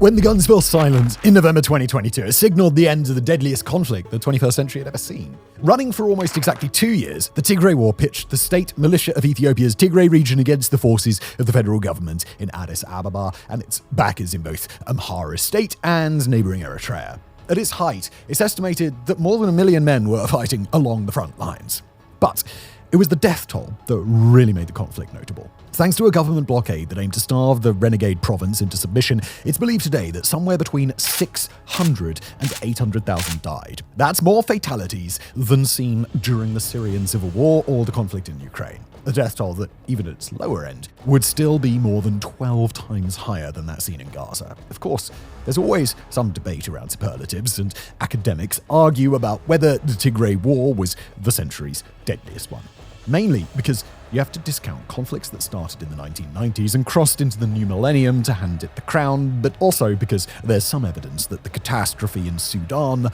When the guns fell silent in November 2022, it signaled the end of the deadliest conflict the 21st century had ever seen. Running for almost exactly 2 years, the Tigray War pitched the state militia of Ethiopia's Tigray region against the forces of the federal government in Addis Ababa and its backers in both Amhara state and neighboring Eritrea. At its height, it's estimated that more than 1 million men were fighting along the front lines. But it was the death toll that really made the conflict notable. Thanks to a government blockade that aimed to starve the renegade province into submission, it's believed today that somewhere between 600 and 800,000 died. That's more fatalities than seen during the Syrian civil war or the conflict in Ukraine. A death toll that, even at its lower end, would still be more than 12 times higher than that seen in Gaza. Of course, there's always some debate around superlatives, and academics argue about whether the Tigray War was the century's deadliest one. Mainly because you have to discount conflicts that started in the 1990s and crossed into the new millennium to hand it the crown, but also because there's some evidence that the catastrophe in Sudan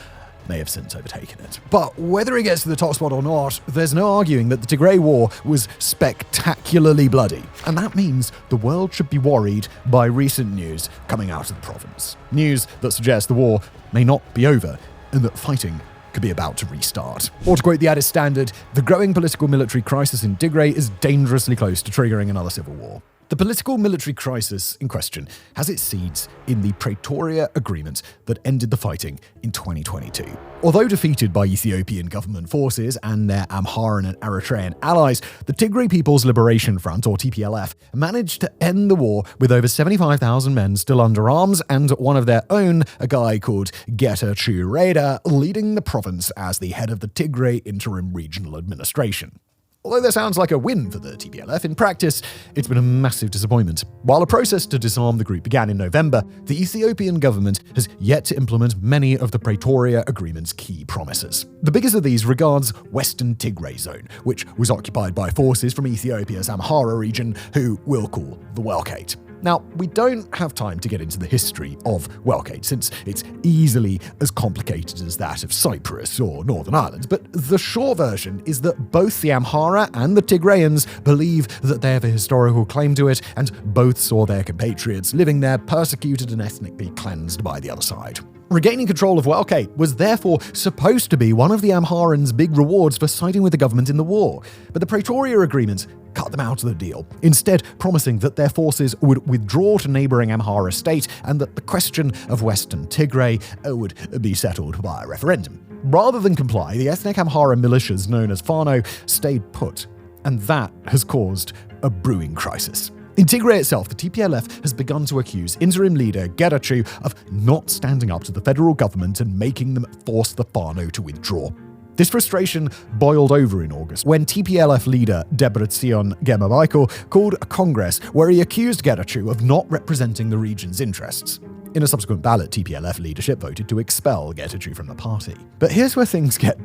may have since overtaken it. But whether it gets to the top spot or not, there's no arguing that the Tigray War was spectacularly bloody. And that means the world should be worried by recent news coming out of the province. News that suggests the war may not be over and that fighting could be about to restart. Or to quote the Addis Standard, the growing political military crisis in Tigray is dangerously close to triggering another civil war. The political military crisis in question has its seeds in the Pretoria Agreement that ended the fighting in 2022. Although defeated by Ethiopian government forces and their Amharan and Eritrean allies, the Tigray People's Liberation Front, or TPLF, managed to end the war with over 75,000 men still under arms and one of their own, a guy called Getachew Reda, leading the province as the head of the Tigray Interim Regional Administration. Although that sounds like a win for the TPLF, in practice, it's been a massive disappointment. While a process to disarm the group began in November, the Ethiopian government has yet to implement many of the Pretoria Agreement's key promises. The biggest of these regards Western Tigray Zone, which was occupied by forces from Ethiopia's Amhara region, who we'll call the Welkate. Now, we don't have time to get into the history of Welkate, since it's easily as complicated as that of Cyprus or Northern Ireland, but the short version is that both the Amhara and the Tigrayans believe that they have a historical claim to it, and both saw their compatriots living there persecuted and ethnically cleansed by the other side. Regaining control of Welkate was therefore supposed to be one of the Amharans' big rewards for siding with the government in the war, but the Pretoria Agreement cut them out of the deal, instead promising that their forces would withdraw to neighbouring Amhara state and that the question of Western Tigray would be settled by a referendum. Rather than comply, the ethnic Amhara militias known as Fano stayed put, and that has caused a brewing crisis. In Tigray itself, the TPLF has begun to accuse interim leader Getachew of not standing up to the federal government and making them force the Fano to withdraw. This frustration boiled over in August when TPLF leader Debretsion Gebremichael called a congress where he accused Getachew of not representing the region's interests. In a subsequent ballot, TPLF leadership voted to expel Getachew from the party. But here's where things get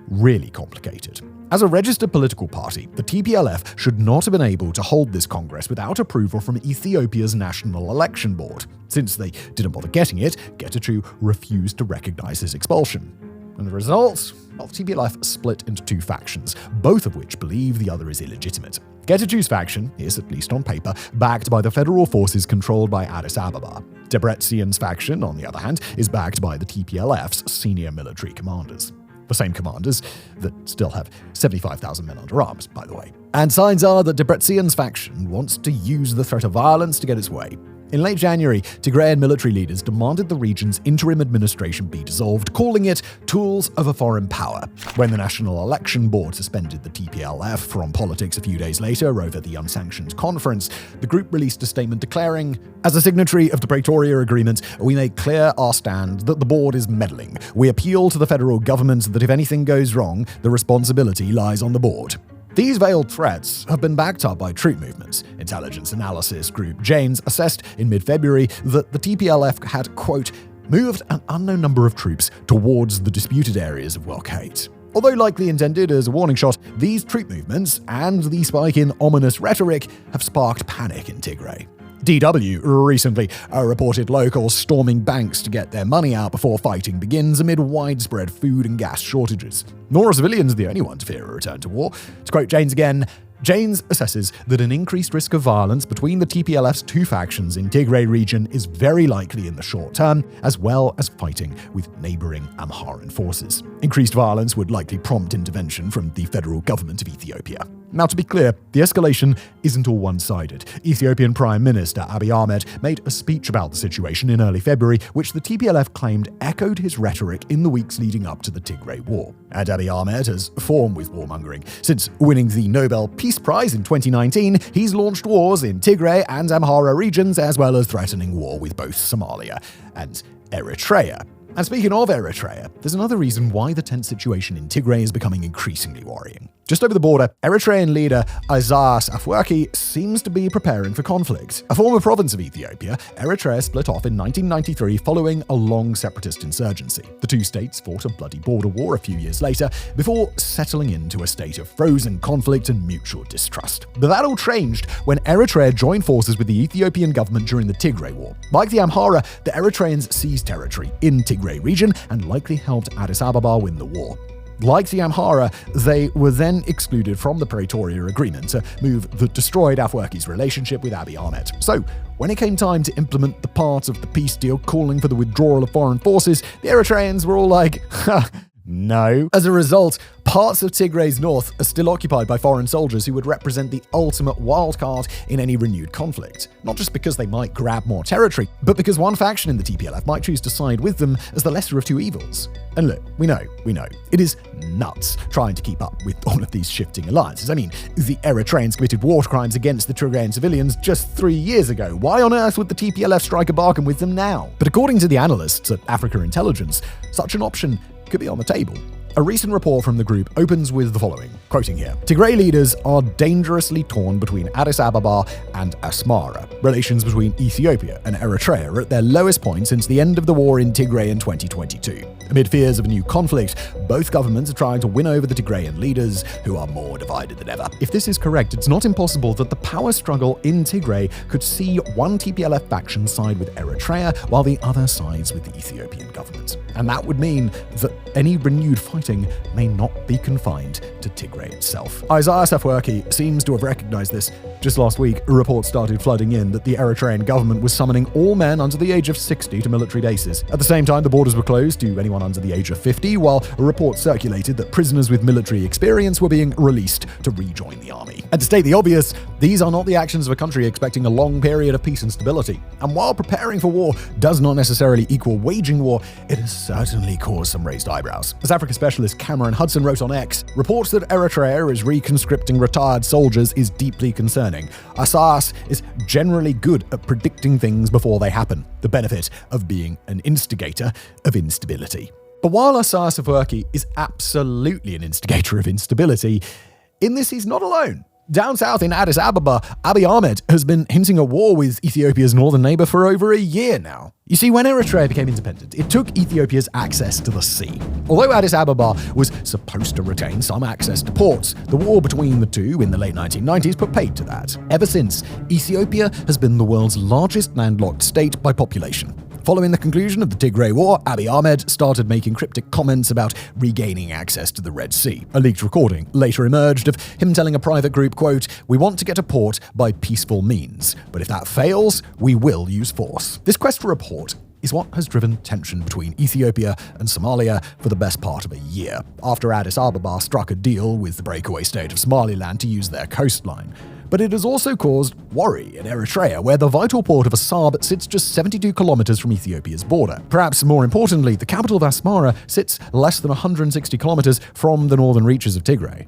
really complicated. As a registered political party, the TPLF should not have been able to hold this congress without approval from Ethiopia's National Election Board. Since they didn't bother getting it, Getachew refused to recognize his expulsion. And the result? Well, TPLF split into two factions, both of which believe the other is illegitimate. Getachew's faction is, at least on paper, backed by the federal forces controlled by Addis Ababa. Debretsion's faction, on the other hand, is backed by the TPLF's senior military commanders. The same commanders that still have 75,000 men under arms, by the way. And signs are that Debretsion's faction wants to use the threat of violence to get its way. In late January, Tigrayan military leaders demanded the region's interim administration be dissolved, calling it tools of a foreign power. When the National Election Board suspended the TPLF from politics a few days later over the unsanctioned conference, the group released a statement declaring, "As a signatory of the Pretoria Agreement, we make clear our stand that the board is meddling. We appeal to the federal government that if anything goes wrong, the responsibility lies on the board." These veiled threats have been backed up by troop movements. Intelligence analysis group Janes assessed in mid-February that the TPLF had, quote, moved an unknown number of troops towards the disputed areas of Welkate. Although likely intended as a warning shot, these troop movements and the spike in ominous rhetoric have sparked panic in Tigray. DW recently reported locals storming banks to get their money out before fighting begins amid widespread food and gas shortages. Nor are civilians the only ones to fear a return to war. To quote Janes again, Janes assesses that an increased risk of violence between the TPLF's two factions in Tigray region is very likely in the short term, as well as fighting with neighboring Amharan forces. Increased violence would likely prompt intervention from the federal government of Ethiopia. Now, to be clear, the escalation isn't all one-sided. Ethiopian Prime Minister Abiy Ahmed made a speech about the situation in early February, which the TPLF claimed echoed his rhetoric in the weeks leading up to the Tigray War. And Abiy Ahmed has formed with warmongering. Since winning the Nobel Peace Prize in 2019, he's launched wars in Tigray and Amhara regions, as well as threatening war with both Somalia and Eritrea. And speaking of Eritrea, there's another reason why the tense situation in Tigray is becoming increasingly worrying. Just over the border, Eritrean leader Isaias Afwerki seems to be preparing for conflict. A former province of Ethiopia, Eritrea split off in 1993 following a long separatist insurgency. The two states fought a bloody border war a few years later before settling into a state of frozen conflict and mutual distrust. But that all changed when Eritrea joined forces with the Ethiopian government during the Tigray War. Like the Amhara, the Eritreans seized territory in Tigray region and likely helped Addis Ababa win the war. Like the Amhara, they were then excluded from the Pretoria Agreement, a move that destroyed Afwerki's relationship with Abiy Ahmed. So, when it came time to implement the part of the peace deal calling for the withdrawal of foreign forces, the Eritreans were all like, no. As a result, parts of Tigray's north are still occupied by foreign soldiers who would represent the ultimate wildcard in any renewed conflict. Not just because they might grab more territory, but because one faction in the TPLF might choose to side with them as the lesser of two evils. And look, we know, it is nuts trying to keep up with all of these shifting alliances. I mean, the Eritreans committed war crimes against the Tigrayan civilians just 3 years ago. Why on earth would the TPLF strike a bargain with them now? But according to the analysts at Africa Intelligence, such an option could be on the table. A recent report from the group opens with the following, quoting here: Tigray leaders are dangerously torn between Addis Ababa and Asmara. Relations between Ethiopia and Eritrea are at their lowest point since the end of the war in Tigray in 2022. Amid fears of a new conflict, both governments are trying to win over the Tigrayan leaders, who are more divided than ever. If this is correct, it's not impossible that the power struggle in Tigray could see one TPLF faction side with Eritrea, while the other sides with the Ethiopian government. And that would mean that any renewed fighting may not be confined to Tigray itself. Isaias Afwerki seems to have recognized this. Just last week, a report started flooding in that the Eritrean government was summoning all men under the age of 60 to military bases. At the same time, the borders were closed to anyone under the age of 50, while a report circulated that prisoners with military experience were being released to rejoin the army. And to state the obvious, these are not the actions of a country expecting a long period of peace and stability. And while preparing for war does not necessarily equal waging war, it has certainly caused some raised eyebrows. As Africa specialist Cameron Hudson wrote on X, reports that Eritrea is reconscripting retired soldiers is deeply concerning. Isaias is generally good at predicting things before they happen, the benefit of being an instigator of instability. But while Isaias Afwerki is absolutely an instigator of instability, in this he's not alone. Down south in Addis Ababa, Abiy Ahmed has been hinting at war with Ethiopia's northern neighbor for over a year now. You see, when Eritrea became independent, it took Ethiopia's access to the sea. Although Addis Ababa was supposed to retain some access to ports, the war between the two in the late 1990s put paid to that. Ever since, Ethiopia has been the world's largest landlocked state by population. Following the conclusion of the Tigray War, Abiy Ahmed started making cryptic comments about regaining access to the Red Sea. A leaked recording later emerged of him telling a private group, quote, "We want to get a port by peaceful means, but if that fails, we will use force." This quest for a port is what has driven tension between Ethiopia and Somalia for the best part of a year, after Addis Ababa struck a deal with the breakaway state of Somaliland to use their coastline. But it has also caused worry in Eritrea, where the vital port of Assab sits just 72 kilometers from Ethiopia's border. Perhaps more importantly, the capital of Asmara sits less than 160 kilometers from the northern reaches of Tigray.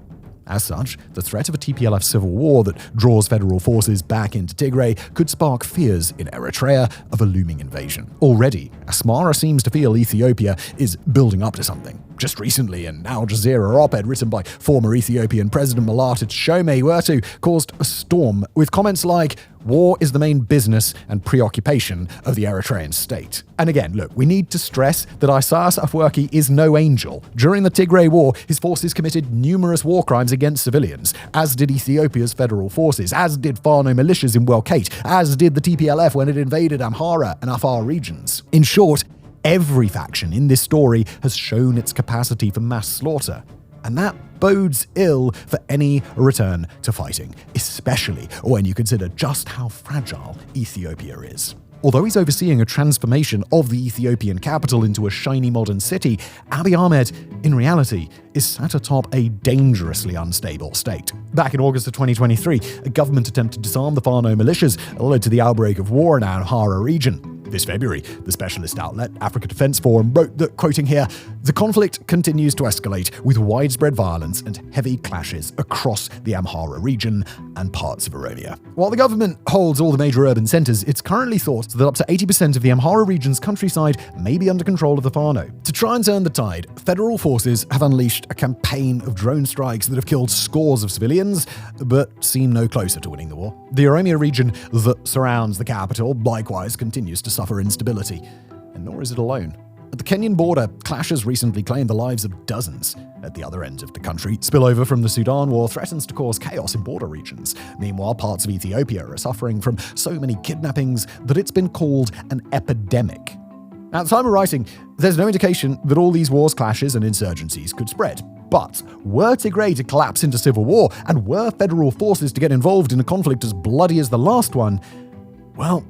As such, the threat of a TPLF civil war that draws federal forces back into Tigray could spark fears in Eritrea of a looming invasion. Already, Asmara seems to feel Ethiopia is building up to something. Just recently, an Al Jazeera op-ed written by former Ethiopian President Mulata Tshome Wertu caused a storm, with comments like, "War is the main business and preoccupation of the Eritrean state." And again, look, we need to stress that Isaias Afwerki is no angel. During the Tigray War, his forces committed numerous war crimes against civilians, as did Ethiopia's federal forces, as did Fano militias in Welkate, as did the TPLF when it invaded Amhara and Afar regions. In short, every faction in this story has shown its capacity for mass slaughter. And that bodes ill for any return to fighting, especially when you consider just how fragile Ethiopia is. Although he's overseeing a transformation of the Ethiopian capital into a shiny modern city, Abiy Ahmed, in reality, is sat atop a dangerously unstable state. Back in August of 2023, a government attempt to disarm the Fano militias led to the outbreak of war in the Amhara region. This February, the specialist outlet Africa Defense Forum wrote that, quoting here, "The conflict continues to escalate with widespread violence and heavy clashes across the Amhara region and parts of Oromia." While the government holds all the major urban centers, it's currently thought that up to 80% of the Amhara region's countryside may be under control of the Fano. To try and turn the tide, federal forces have unleashed a campaign of drone strikes that have killed scores of civilians, but seem no closer to winning the war. The Oromia region that surrounds the capital likewise continues to suffer instability, and nor is it alone. At the Kenyan border, clashes recently claimed the lives of dozens. At the other end of the country, spillover from the Sudan war threatens to cause chaos in border regions. Meanwhile, parts of Ethiopia are suffering from so many kidnappings that it's been called an epidemic. At the time of writing, there's no indication that all these wars, clashes, and insurgencies could spread. But were Tigray to collapse into civil war, and were federal forces to get involved in a conflict as bloody as the last one, well,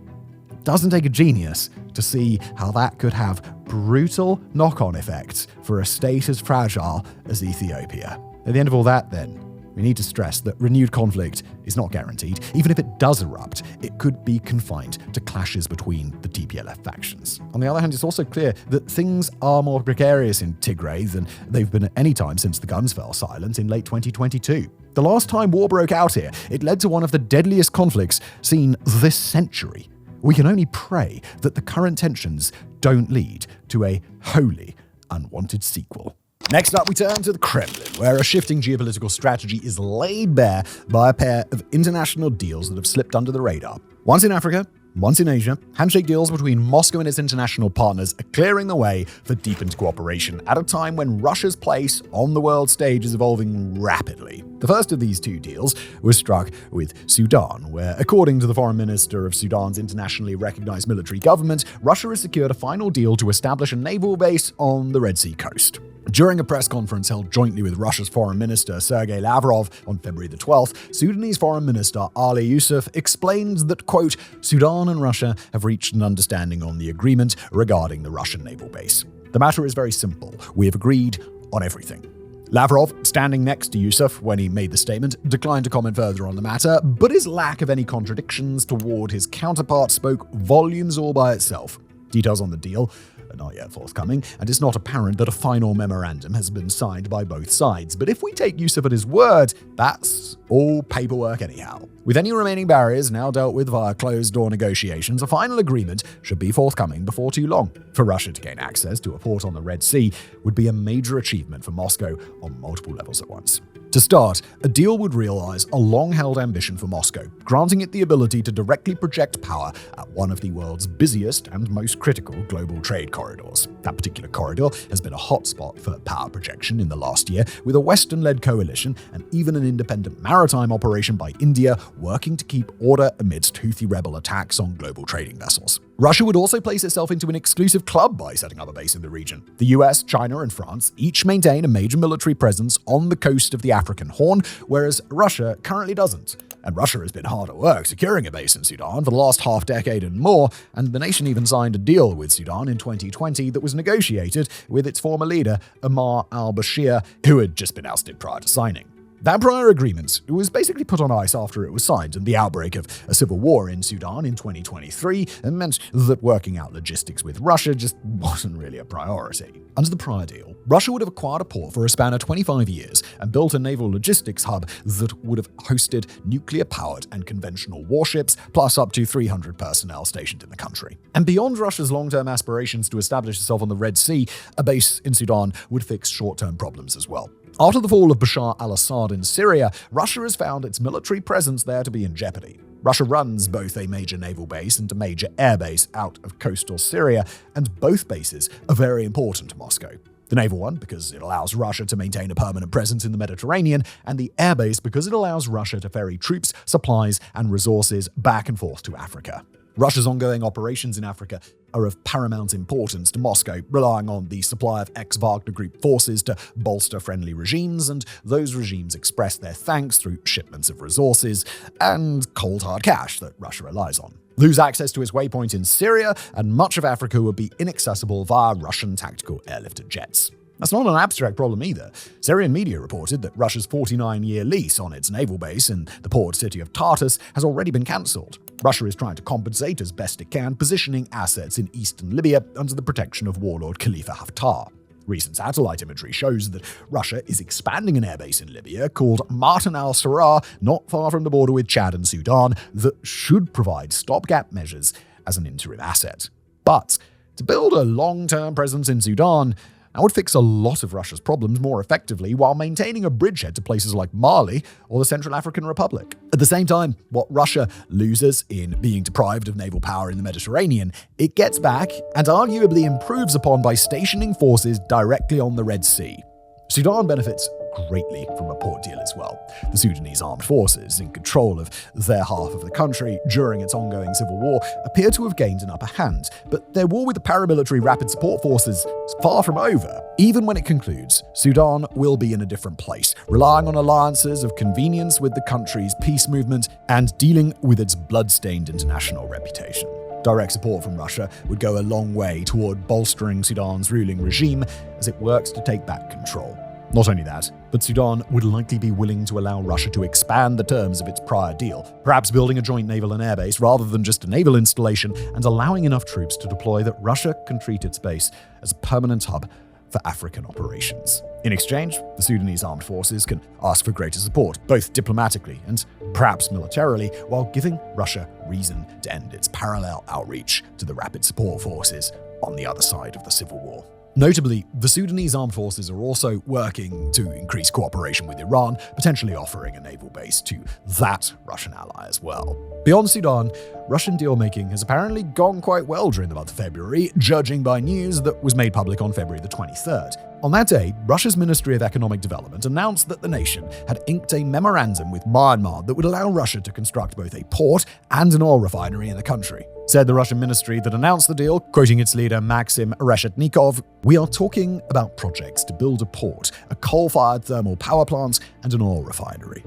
it doesn't take a genius to see how that could have brutal knock-on effects for a state as fragile as Ethiopia. At the end of all that, then, we need to stress that renewed conflict is not guaranteed. Even if it does erupt, it could be confined to clashes between the TPLF factions. On the other hand, it's also clear that things are more precarious in Tigray than they've been at any time since the guns fell silent in late 2022. The last time war broke out here, it led to one of the deadliest conflicts seen this century. We can only pray that the current tensions don't lead to a wholly unwanted sequel. Next up, we turn to the Kremlin, where a shifting geopolitical strategy is laid bare by a pair of international deals that have slipped under the radar. Once in Africa, once in Asia, handshake deals between Moscow and its international partners are clearing the way for deepened cooperation at a time when Russia's place on the world stage is evolving rapidly. The first of these two deals was struck with Sudan, where, according to the foreign minister of Sudan's internationally recognized military government, Russia has secured a final deal to establish a naval base on the Red Sea coast. During a press conference held jointly with Russia's foreign minister Sergei Lavrov on February the 12th, Sudanese foreign minister Ali Yusuf explained that, quote, Sudan and Russia have reached an understanding on the agreement regarding the Russian naval base. The matter is very simple. We have agreed on everything. Lavrov, standing next to Yusuf when he made the statement, declined to comment further on the matter, but his lack of any contradictions toward his counterpart spoke volumes all by itself. Details on the deal are not yet forthcoming, and it's not apparent that a final memorandum has been signed by both sides. But if we take Yusuf at his word, that's all paperwork anyhow. With any remaining barriers now dealt with via closed-door negotiations, a final agreement should be forthcoming before too long. For Russia to gain access to a port on the Red Sea would be a major achievement for Moscow on multiple levels at once. To start, a deal would realize a long-held ambition for Moscow, granting it the ability to directly project power at one of the world's busiest and most critical global trade corridors. That particular corridor has been a hotspot for power projection in the last year, with a Western-led coalition and even an independent maritime operation by India working to keep order amidst Houthi rebel attacks on global trading vessels. Russia would also place itself into an exclusive club by setting up a base in the region. The US, China, and France each maintain a major military presence on the coast of the African Horn, whereas Russia currently doesn't. And Russia has been hard at work securing a base in Sudan for the last half-decade and more, and the nation even signed a deal with Sudan in 2020 that was negotiated with its former leader, Omar al-Bashir, who had just been ousted prior to signing. That prior agreement was basically put on ice after it was signed, and the outbreak of a civil war in Sudan in 2023 meant that working out logistics with Russia just wasn't really a priority. Under the prior deal, Russia would have acquired a port for a span of 25 years and built a naval logistics hub that would have hosted nuclear-powered and conventional warships, plus up to 300 personnel stationed in the country. And beyond Russia's long-term aspirations to establish itself on the Red Sea, a base in Sudan would fix short-term problems as well. After the fall of Bashar al-Assad in Syria, Russia has found its military presence there to be in jeopardy. Russia runs both a major naval base and a major air base out of coastal Syria, and both bases are very important to Moscow. The naval one because it allows Russia to maintain a permanent presence in the Mediterranean, and the airbase because it allows Russia to ferry troops, supplies, and resources back and forth to Africa. Russia's ongoing operations in Africa are of paramount importance to Moscow, relying on the supply of ex-Wagner Group forces to bolster friendly regimes, and those regimes express their thanks through shipments of resources and cold hard cash that Russia relies on. Lose access to its waypoint in Syria, and much of Africa would be inaccessible via Russian tactical airlifted jets. That's not an abstract problem either. Syrian media reported that Russia's 49-year lease on its naval base in the port city of Tartus has already been cancelled. Russia is trying to compensate as best it can, positioning assets in eastern Libya under the protection of warlord Khalifa Haftar. Recent satellite imagery shows that Russia is expanding an airbase in Libya called Martin al-Sarraj, not far from the border with Chad and Sudan, that should provide stopgap measures as an interim asset. But to build a long-term presence in Sudan, that would fix a lot of Russia's problems more effectively while maintaining a bridgehead to places like Mali or the Central African Republic. At the same time, what Russia loses in being deprived of naval power in the Mediterranean, it gets back and arguably improves upon by stationing forces directly on the Red Sea. Sudan benefits greatly from a port deal as well. The Sudanese armed forces, in control of their half of the country during its ongoing civil war, appear to have gained an upper hand, but their war with the paramilitary rapid support forces is far from over. Even when it concludes, Sudan will be in a different place, relying on alliances of convenience with the country's peace movement and dealing with its blood-stained international reputation. Direct support from Russia would go a long way toward bolstering Sudan's ruling regime as it works to take back control. Not only that, but Sudan would likely be willing to allow Russia to expand the terms of its prior deal, perhaps building a joint naval and airbase rather than just a naval installation, and allowing enough troops to deploy that Russia can treat its base as a permanent hub for African operations. In exchange, the Sudanese armed forces can ask for greater support, both diplomatically and perhaps militarily, while giving Russia reason to end its parallel outreach to the rapid support forces on the other side of the civil war. Notably, the Sudanese armed forces are also working to increase cooperation with Iran, potentially offering a naval base to that Russian ally as well. Beyond Sudan, Russian deal-making has apparently gone quite well during the month of February, judging by news that was made public on February the 23rd. On that day, Russia's Ministry of Economic Development announced that the nation had inked a memorandum with Myanmar that would allow Russia to construct both a port and an oil refinery in the country. Said the Russian ministry that announced the deal, quoting its leader Maxim Reshetnikov, "We are talking about projects to build a port, a coal-fired thermal power plant, and an oil refinery."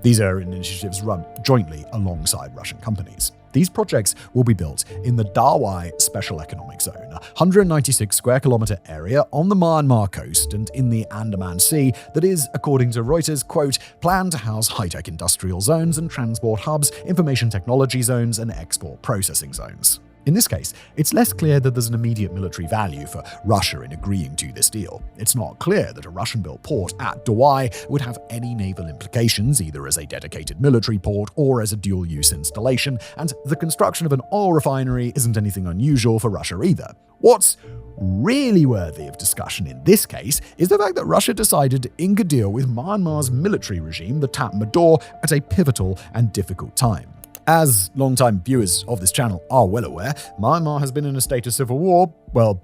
These are initiatives run jointly alongside Russian companies. These projects will be built in the Dawei Special Economic Zone, a 196 square kilometer area on the Myanmar coast and in the Andaman Sea that is, according to Reuters, quote, planned to house high-tech industrial zones and transport hubs, information technology zones, and export processing zones. In this case, it's less clear that there's an immediate military value for Russia in agreeing to this deal. It's not clear that a Russian-built port at Dawei would have any naval implications, either as a dedicated military port or as a dual-use installation, and the construction of an oil refinery isn't anything unusual for Russia either. What's really worthy of discussion in this case is the fact that Russia decided to ink a deal with Myanmar's military regime, the Tatmadaw, at a pivotal and difficult time. As long-time viewers of this channel are well aware, Myanmar has been in a state of civil war, well,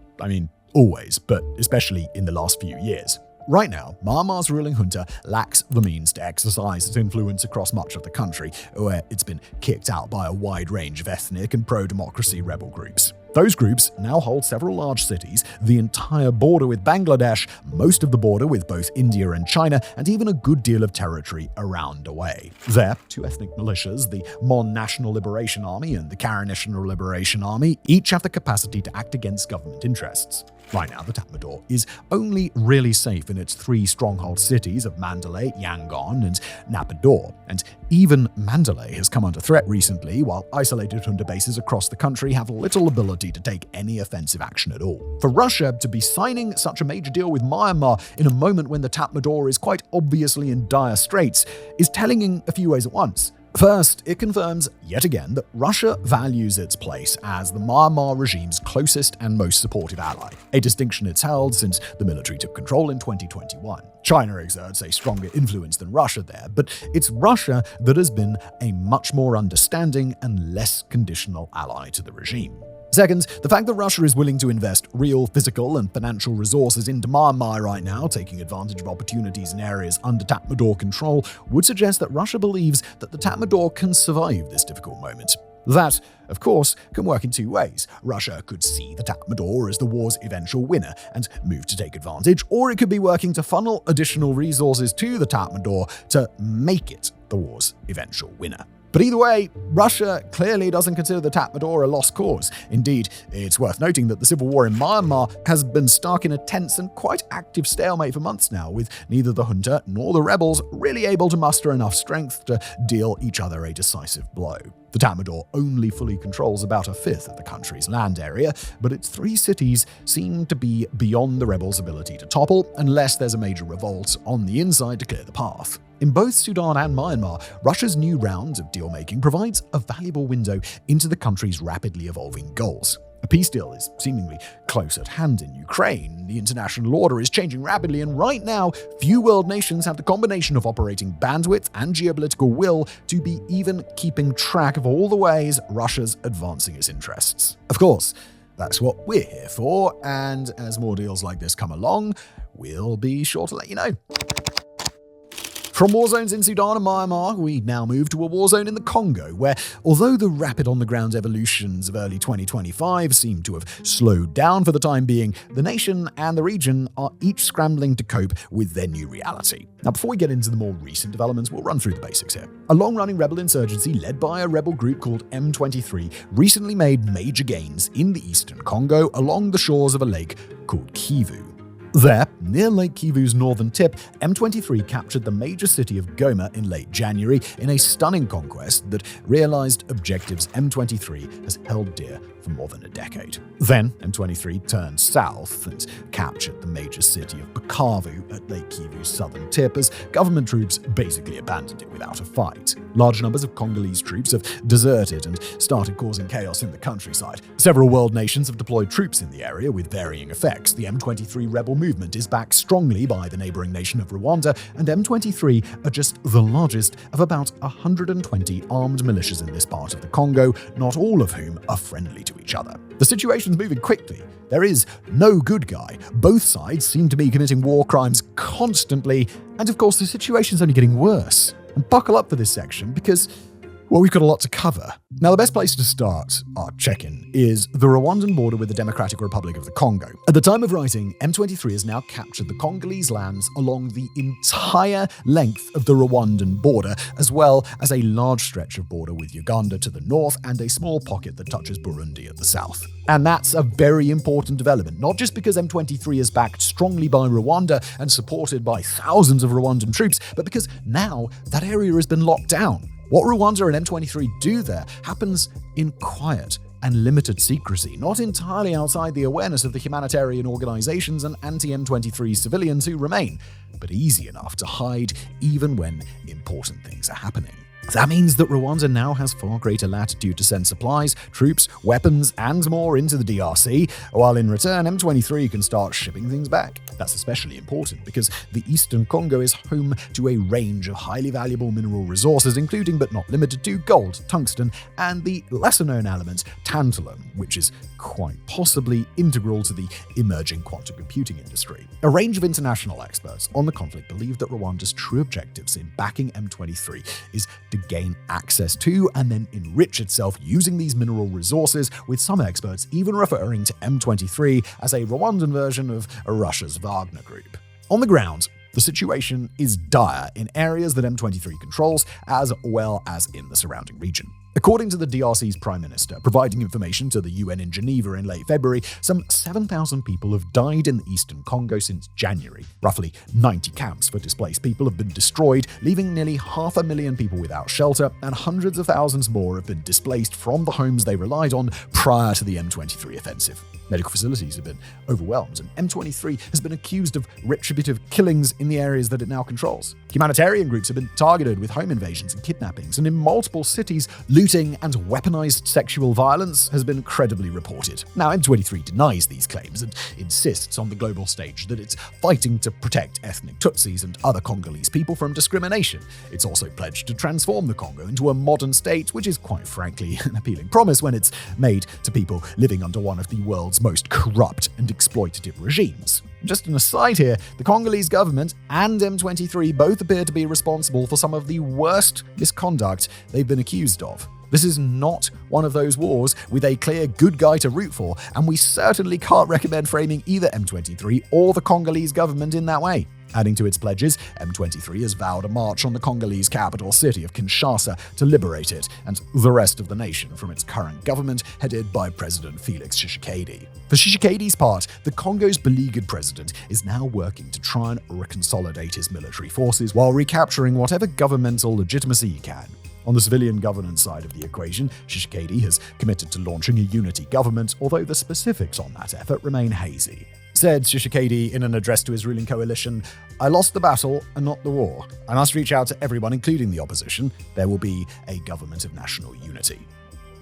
always, but especially in the last few years. Right now, Myanmar's ruling junta lacks the means to exercise its influence across much of the country, where it's been kicked out by a wide range of ethnic and pro-democracy rebel groups. Those groups now hold several large cities, the entire border with Bangladesh, most of the border with both India and China, and even a good deal of territory around away. There, two ethnic militias, the Mon National Liberation Army and the Karen National Liberation Army, each have the capacity to act against government interests. Right now, the Tatmadaw is only really safe in its three stronghold cities of Mandalay, Yangon, and Naypyidaw, and even Mandalay has come under threat recently, while isolated junta bases across the country have little ability to take any offensive action at all. For Russia to be signing such a major deal with Myanmar in a moment when the Tatmadaw is quite obviously in dire straits is telling in a few ways at once. First, it confirms yet again that Russia values its place as the Myanmar regime's closest and most supportive ally, a distinction it's held since the military took control in 2021. China exerts a stronger influence than Russia there, but it's Russia that has been a much more understanding and less conditional ally to the regime. Second, the fact that Russia is willing to invest real physical and financial resources into Myanmar right now, taking advantage of opportunities in areas under Tatmadaw control, would suggest that Russia believes that the Tatmadaw can survive this difficult moment. That, of course, can work in two ways. Russia could see the Tatmadaw as the war's eventual winner and move to take advantage, or it could be working to funnel additional resources to the Tatmadaw to make it the war's eventual winner. But either way, Russia clearly doesn't consider the Tatmadaw a lost cause. Indeed, it's worth noting that the civil war in Myanmar has been stuck in a tense and quite active stalemate for months now, with neither the junta nor the rebels really able to muster enough strength to deal each other a decisive blow. The Tatmadaw only fully controls about a fifth of the country's land area, but its 3 cities seem to be beyond the rebels' ability to topple unless there's a major revolt on the inside to clear the path. In both Sudan and Myanmar, Russia's new round of deal-making provides a valuable window into the country's rapidly evolving goals. A peace deal is seemingly close at hand in Ukraine. The international order is changing rapidly, and right now, few world nations have the combination of operating bandwidth and geopolitical will to be even keeping track of all the ways Russia's advancing its interests. Of course, that's what we're here for, and as more deals like this come along, we'll be sure to let you know. From war zones in Sudan and Myanmar, we now move to a war zone in the Congo, where, although the rapid on-the-ground evolutions of early 2025 seem to have slowed down for the time being, the nation and the region are each scrambling to cope with their new reality. Now, before we get into the more recent developments, we'll run through the basics here. A long-running rebel insurgency led by a rebel group called M23 recently made major gains in the eastern Congo along the shores of a lake called Kivu. There, near Lake Kivu's northern tip, M23 captured the major city of Goma in late January in a stunning conquest that realized objectives M23 has held dear for more than a decade. Then, M23 turned south and captured the major city of Bukavu at Lake Kivu's southern tip as government troops basically abandoned it without a fight. Large numbers of Congolese troops have deserted and started causing chaos in the countryside. Several world nations have deployed troops in the area with varying effects. The M23 rebel movement is backed strongly by the neighboring nation of Rwanda, and M23 are just the largest of about 120 armed militias in this part of the Congo, not all of whom are friendly to each other. The situation's moving quickly. There is no good guy. Both sides seem to be committing war crimes constantly, and of course the situation's only getting worse. And buckle up for this section because, well, we've got a lot to cover. Now, the best place to start our check-in is the Rwandan border with the Democratic Republic of the Congo. At the time of writing, M23 has now captured the Congolese lands along the entire length of the Rwandan border, as well as a large stretch of border with Uganda to the north and a small pocket that touches Burundi at the south. And that's a very important development, not just because M23 is backed strongly by Rwanda and supported by thousands of Rwandan troops, but because now that area has been locked down. What Rwanda and M23 do there happens in quiet and limited secrecy, not entirely outside the awareness of the humanitarian organizations and anti-M23 civilians who remain, but easy enough to hide even when important things are happening. That means that Rwanda now has far greater latitude to send supplies, troops, weapons, and more into the DRC, while in return, M23 can start shipping things back. That's especially important because the eastern Congo is home to a range of highly valuable mineral resources, including but not limited to gold, tungsten, and the lesser-known element, tantalum, which is quite possibly integral to the emerging quantum computing industry. A range of international experts on the conflict believe that Rwanda's true objectives in backing M23 is to gain access to and then enrich itself using these mineral resources, with some experts even referring to M23 as a Rwandan version of Russia's Wagner Group. On the ground, the situation is dire in areas that M23 controls, as well as in the surrounding region. According to the DRC's Prime Minister, providing information to the UN in Geneva in late February, some 7,000 people have died in the eastern Congo since January. Roughly 90 camps for displaced people have been destroyed, leaving nearly 500,000 people without shelter, and hundreds of thousands more have been displaced from the homes they relied on prior to the M23 offensive. Medical facilities have been overwhelmed, and M23 has been accused of retributive killings in the areas that it now controls. Humanitarian groups have been targeted with home invasions and kidnappings, and in multiple cities, looting and weaponized sexual violence has been credibly reported. Now, M23 denies these claims and insists on the global stage that it's fighting to protect ethnic Tutsis and other Congolese people from discrimination. It's also pledged to transform the Congo into a modern state, which is quite frankly an appealing promise when it's made to people living under one of the world's most corrupt and exploitative regimes. Just an aside here, the Congolese government and M23 both appear to be responsible for some of the worst misconduct they've been accused of. This is not one of those wars with a clear good guy to root for, and we certainly can't recommend framing either M23 or the Congolese government in that way. Adding to its pledges, M23 has vowed a march on the Congolese capital city of Kinshasa to liberate it and the rest of the nation from its current government, headed by President Felix Tshisekedi. For Tshisekedi's part, the Congo's beleaguered president is now working to try and reconsolidate his military forces while recapturing whatever governmental legitimacy he can. On the civilian governance side of the equation, Tshisekedi has committed to launching a unity government, although the specifics on that effort remain hazy. Said Tshisekedi in an address to his ruling coalition, "I lost the battle and not the war. I must reach out to everyone, including the opposition. There will be a government of national unity."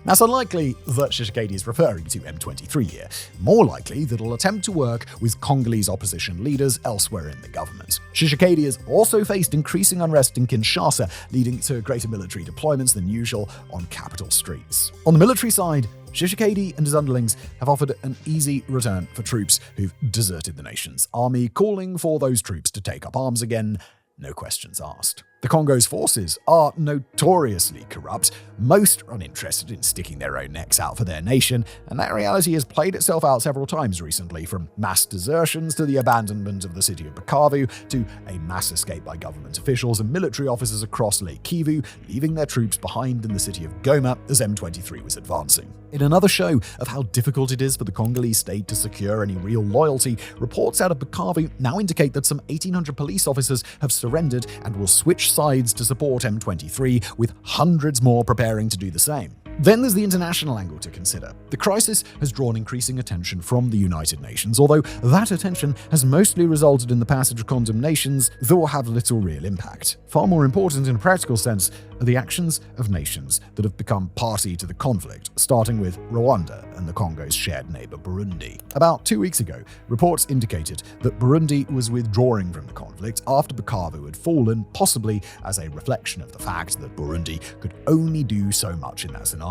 Now, it's unlikely that Tshisekedi is referring to M23 here. More likely that he'll attempt to work with Congolese opposition leaders elsewhere in the government. Tshisekedi has also faced increasing unrest in Kinshasa, leading to greater military deployments than usual on capital streets. On the military side, Tshisekedi and his underlings have offered an easy return for troops who've deserted the nation's army, calling for those troops to take up arms again, no questions asked. The Congo's forces are notoriously corrupt. Most are uninterested in sticking their own necks out for their nation, and that reality has played itself out several times recently, from mass desertions to the abandonment of the city of Bukavu to a mass escape by government officials and military officers across Lake Kivu, leaving their troops behind in the city of Goma as M23 was advancing. In another show of how difficult it is for the Congolese state to secure any real loyalty, reports out of Bukavu now indicate that some 1,800 police officers have surrendered and will switch sides to support M23, with hundreds more preparing to do the same. Then there's the international angle to consider. The crisis has drawn increasing attention from the United Nations, although that attention has mostly resulted in the passage of condemnations that will have little real impact. Far more important in a practical sense are the actions of nations that have become party to the conflict, starting with Rwanda and the Congo's shared neighbor Burundi. About 2 weeks ago, reports indicated that Burundi was withdrawing from the conflict after Bukavu had fallen, possibly as a reflection of the fact that Burundi could only do so much in that scenario.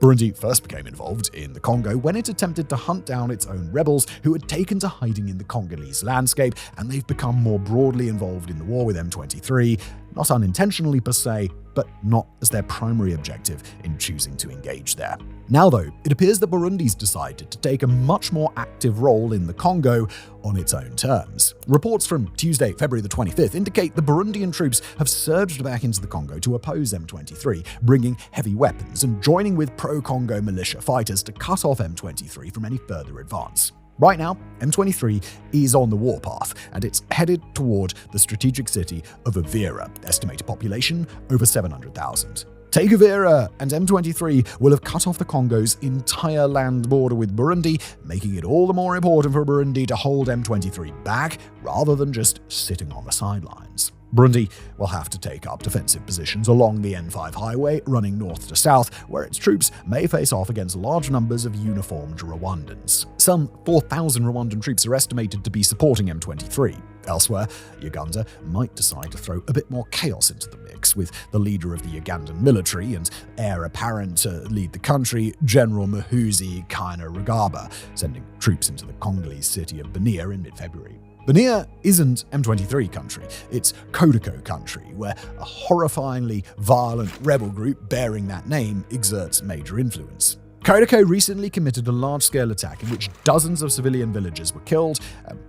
Burundi first became involved in the Congo when it attempted to hunt down its own rebels who had taken to hiding in the Congolese landscape, and they've become more broadly involved in the war with M23, not unintentionally per se, but not as their primary objective in choosing to engage there. Now though, it appears that Burundi's decided to take a much more active role in the Congo on its own terms. Reports from Tuesday, February the 25th indicate the Burundian troops have surged back into the Congo to oppose M23, bringing heavy weapons and joining with pro-Congo militia fighters to cut off M23 from any further advance. Right now, M23 is on the warpath, and it's headed toward the strategic city of Uvira, estimated population over 700,000. Take Uvira, and M23 will have cut off the Congo's entire land border with Burundi, making it all the more important for Burundi to hold M23 back rather than just sitting on the sidelines. Burundi will have to take up defensive positions along the N5 highway running north to south, where its troops may face off against large numbers of uniformed Rwandans. Some 4,000 Rwandan troops are estimated to be supporting M23. Elsewhere, Uganda might decide to throw a bit more chaos into the mix, with the leader of the Ugandan military and heir apparent to lead the country, General Muhoozi Kainerugaba, sending troops into the Congolese city of Bunia in mid-February. Bunia isn't M23 country, it's Kodako country, where a horrifyingly violent rebel group bearing that name exerts major influence. Kodako recently committed a large-scale attack in which dozens of civilian villagers were killed.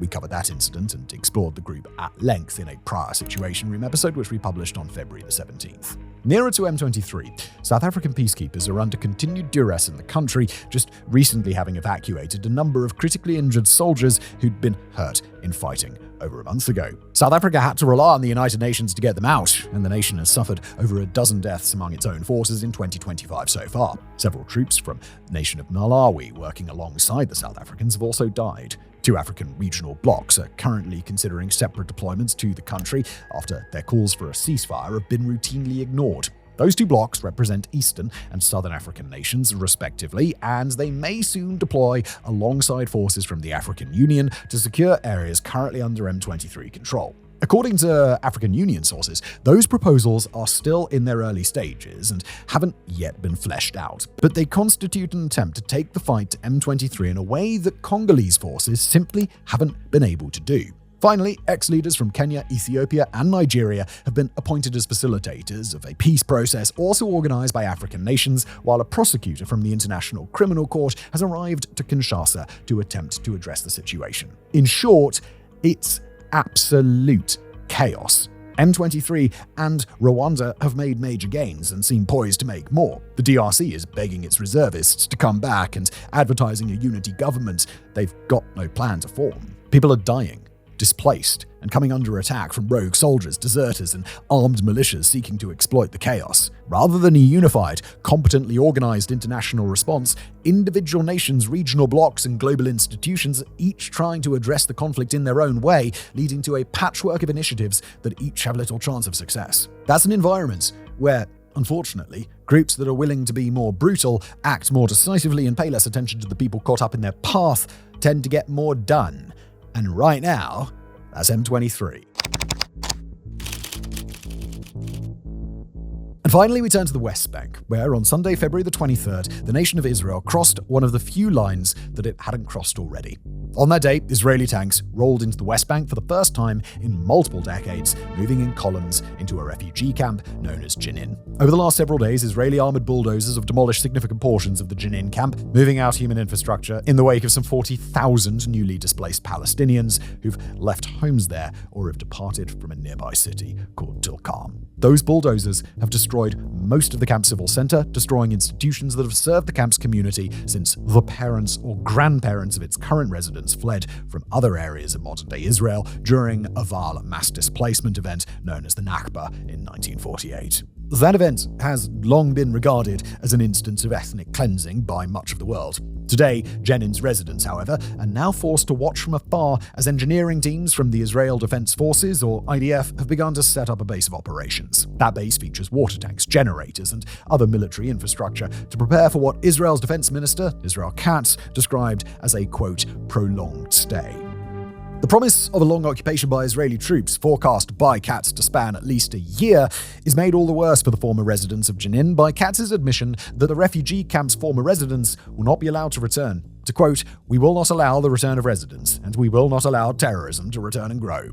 We covered that incident and explored the group at length in a prior Situation Room episode, which we published on February the 17th. Nearer to M23, South African peacekeepers are under continued duress in the country, just recently having evacuated a number of critically injured soldiers who'd been hurt in fighting over a month ago. South Africa had to rely on the United Nations to get them out, and the nation has suffered over a dozen deaths among its own forces in 2025 so far. Several troops from the nation of Malawi working alongside the South Africans have also died. 2 African regional blocs are currently considering separate deployments to the country after their calls for a ceasefire have been routinely ignored. Those 2 blocs represent Eastern and Southern African nations, respectively, and they may soon deploy alongside forces from the African Union to secure areas currently under M23 control. According to African Union sources, those proposals are still in their early stages and haven't yet been fleshed out, but they constitute an attempt to take the fight to M23 in a way that Congolese forces simply haven't been able to do. Finally, ex-leaders from Kenya, Ethiopia, and Nigeria have been appointed as facilitators of a peace process also organized by African nations, while a prosecutor from the International Criminal Court has arrived to Kinshasa to attempt to address the situation. In short, it's absolute chaos. M23 and Rwanda have made major gains and seem poised to make more. The DRC is begging its reservists to come back and advertising a unity government they've got no plan to form. People are dying, displaced, and coming under attack from rogue soldiers, deserters, and armed militias seeking to exploit the chaos. Rather than a unified, competently organized international response, individual nations, regional blocs, and global institutions are each trying to address the conflict in their own way, leading to a patchwork of initiatives that each have little chance of success. That's an environment where, unfortunately, groups that are willing to be more brutal, act more decisively, and pay less attention to the people caught up in their path tend to get more done. And right now, that's M23. And finally, we turn to the West Bank, where on Sunday, February the 23rd, the nation of Israel crossed one of the few lines that it hadn't crossed already. On that day, Israeli tanks rolled into the West Bank for the first time in multiple decades, moving in columns into a refugee camp known as Jenin. Over the last several days, Israeli armored bulldozers have demolished significant portions of the Jenin camp, moving out human infrastructure in the wake of some 40,000 newly displaced Palestinians who've left homes there or have departed from a nearby city called Tulkarm. Those bulldozers have destroyed most of the camp's civil center, destroying institutions that have served the camp's community since the parents or grandparents of its current residents fled from other areas of modern-day Israel during a violent mass displacement event known as the Nakba in 1948. That event has long been regarded as an instance of ethnic cleansing by much of the world. Today, Jenin's residents, however, are now forced to watch from afar as engineering teams from the Israel Defense Forces, or IDF, have begun to set up a base of operations. That base features water tanks, generators, and other military infrastructure to prepare for what Israel's defense minister, Israel Katz, described as a, quote, prolonged stay. The promise of a long occupation by Israeli troops, forecast by Katz to span at least a year, is made all the worse for the former residents of Jenin by Katz's admission that the refugee camp's former residents will not be allowed to return. To quote, "We will not allow the return of residents, and we will not allow terrorism to return and grow."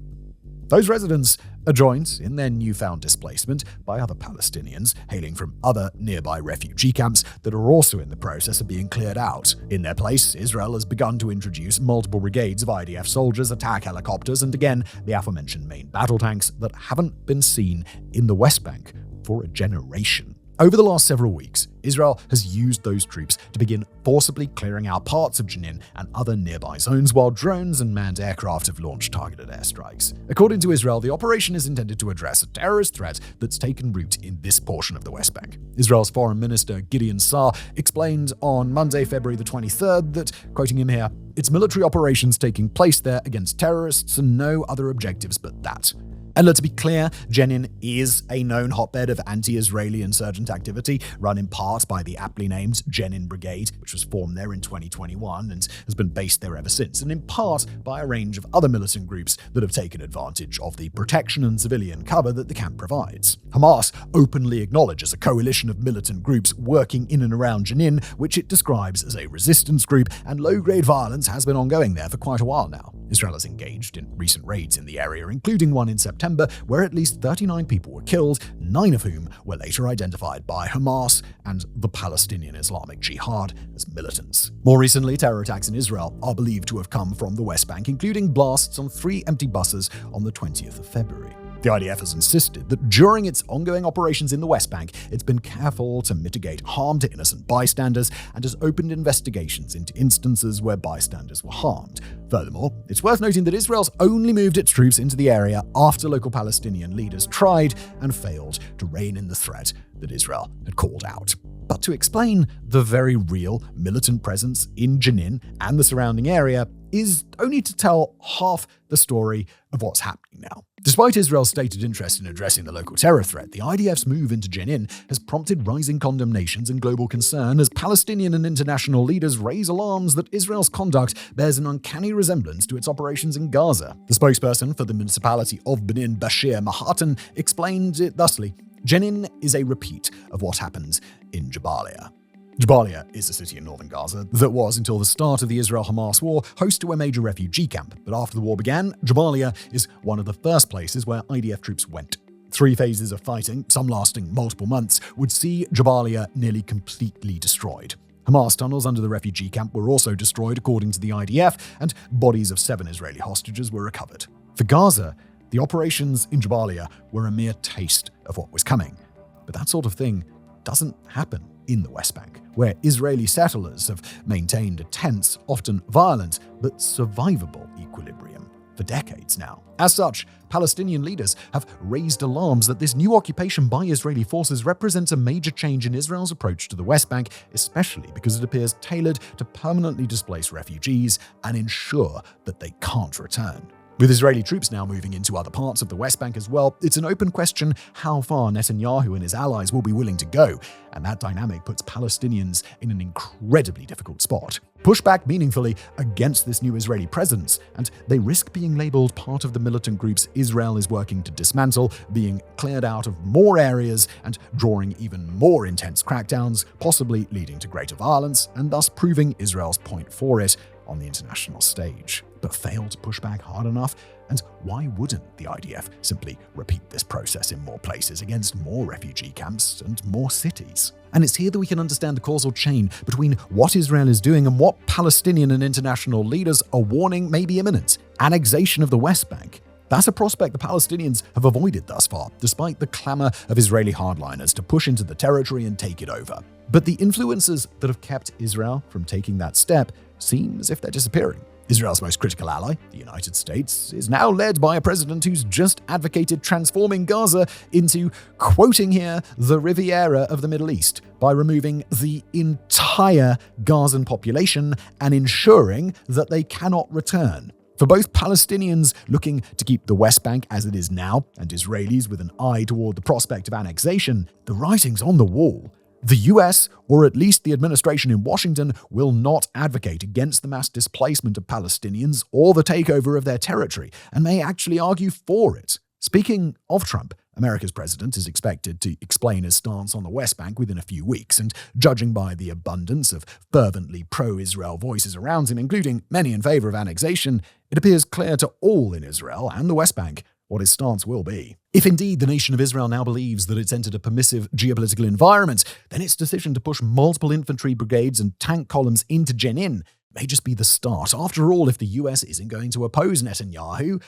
Those residents are joined in their newfound displacement by other Palestinians hailing from other nearby refugee camps that are also in the process of being cleared out. In their place, Israel has begun to introduce multiple brigades of IDF soldiers, attack helicopters, and again, the aforementioned main battle tanks that haven't been seen in the West Bank for a generation. Over the last several weeks, Israel has used those troops to begin forcibly clearing out parts of Jenin and other nearby zones, while drones and manned aircraft have launched targeted airstrikes. According to Israel, the operation is intended to address a terrorist threat that's taken root in this portion of the West Bank. Israel's Foreign Minister Gideon Sa'ar explained on Monday, February the 23rd that, quoting him here, "It's military operations taking place there against terrorists and no other objectives but that." And let's be clear, Jenin is a known hotbed of anti-Israeli insurgent activity, run in part by the aptly named Jenin Brigade, which was formed there in 2021 and has been based there ever since, and in part by a range of other militant groups that have taken advantage of the protection and civilian cover that the camp provides. Hamas openly acknowledges a coalition of militant groups working in and around Jenin, which it describes as a resistance group, and low-grade violence has been ongoing there for quite a while now. Israel has engaged in recent raids in the area, including one in September, where at least 39 people were killed, 9 of whom were later identified by Hamas and the Palestinian Islamic Jihad as militants. More recently, terror attacks in Israel are believed to have come from the West Bank, including blasts on 3 empty buses on the 20th of February. The IDF has insisted that during its ongoing operations in the West Bank, it's been careful to mitigate harm to innocent bystanders and has opened investigations into instances where bystanders were harmed. Furthermore, it's worth noting that Israel's only moved its troops into the area after local Palestinian leaders tried and failed to rein in the threat that Israel had called out. But to explain the very real militant presence in Jenin and the surrounding area is only to tell half the story of what's happening now. Despite Israel's stated interest in addressing the local terror threat, the IDF's move into Jenin has prompted rising condemnations and global concern as Palestinian and international leaders raise alarms that Israel's conduct bears an uncanny resemblance to its operations in Gaza. The spokesperson for the municipality of Benin, Bashir Mahatan, explained it thusly: Jenin is a repeat of what happens in Jabalia. Jabalia is a city in northern Gaza that was, until the start of the Israel-Hamas war, host to a major refugee camp. But after the war began, Jabalia is one of the first places where IDF troops went. 3 phases of fighting, some lasting multiple months, would see Jabalia nearly completely destroyed. Hamas tunnels under the refugee camp were also destroyed, according to the IDF, and bodies of 7 Israeli hostages were recovered. For Gaza, the operations in Jabalia were a mere taste of what was coming. But that sort of thing doesn't happen in the West Bank, where Israeli settlers have maintained a tense, often violent, but survivable equilibrium for decades now. As such, Palestinian leaders have raised alarms that this new occupation by Israeli forces represents a major change in Israel's approach to the West Bank, especially because it appears tailored to permanently displace refugees and ensure that they can't return. With Israeli troops now moving into other parts of the West Bank as well, it's an open question how far Netanyahu and his allies will be willing to go, and that dynamic puts Palestinians in an incredibly difficult spot. Push back meaningfully against this new Israeli presence, and they risk being labeled part of the militant groups Israel is working to dismantle, being cleared out of more areas, and drawing even more intense crackdowns, possibly leading to greater violence, and thus proving Israel's point for it on the international stage. But fail to push back hard enough? And why wouldn't the IDF simply repeat this process in more places against more refugee camps and more cities? And it's here that we can understand the causal chain between what Israel is doing and what Palestinian and international leaders are warning may be imminent: annexation of the West Bank. That's a prospect the Palestinians have avoided thus far, despite the clamor of Israeli hardliners to push into the territory and take it over. But the influences that have kept Israel from taking that step seem as if they're disappearing. Israel's most critical ally, the United States, is now led by a president who's just advocated transforming Gaza into, quoting here, the Riviera of the Middle East, by removing the entire Gazan population and ensuring that they cannot return. For both Palestinians looking to keep the West Bank as it is now, and Israelis with an eye toward the prospect of annexation, the writing's on the wall. The US, or at least the administration in Washington, will not advocate against the mass displacement of Palestinians or the takeover of their territory, and may actually argue for it. Speaking of Trump, America's president is expected to explain his stance on the West Bank within a few weeks, and judging by the abundance of fervently pro-Israel voices around him, including many in favor of annexation, it appears clear to all in Israel and the West Bank what his stance will be. If indeed the nation of Israel now believes that it's entered a permissive geopolitical environment, then its decision to push multiple infantry brigades and tank columns into Jenin may just be the start. After all, if the US isn't going to oppose Netanyahu,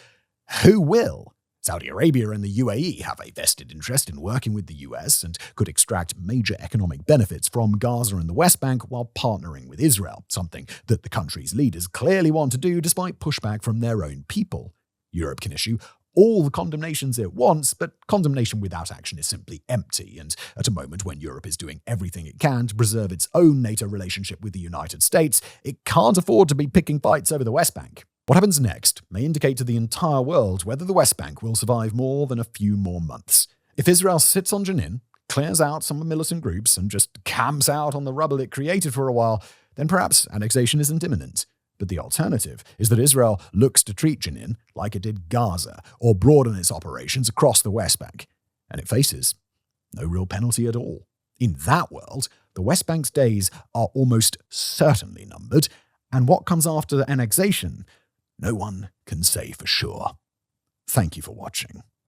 who will? Saudi Arabia and the UAE have a vested interest in working with the US and could extract major economic benefits from Gaza and the West Bank while partnering with Israel, something that the country's leaders clearly want to do despite pushback from their own people. Europe can issue all the condemnations it wants, but condemnation without action is simply empty, and at a moment when Europe is doing everything it can to preserve its own NATO relationship with the United States, it can't afford to be picking fights over the West Bank. What happens next may indicate to the entire world whether the West Bank will survive more than a few more months. If Israel sits on Jenin, clears out some militant groups, and just camps out on the rubble it created for a while, then perhaps annexation isn't imminent. But the alternative is that Israel looks to treat Jenin like it did Gaza, or broaden its operations across the West Bank, and it faces no real penalty at all. In that world, the West Bank's days are almost certainly numbered, and what comes after the annexation, no one can say for sure. Thank you for watching.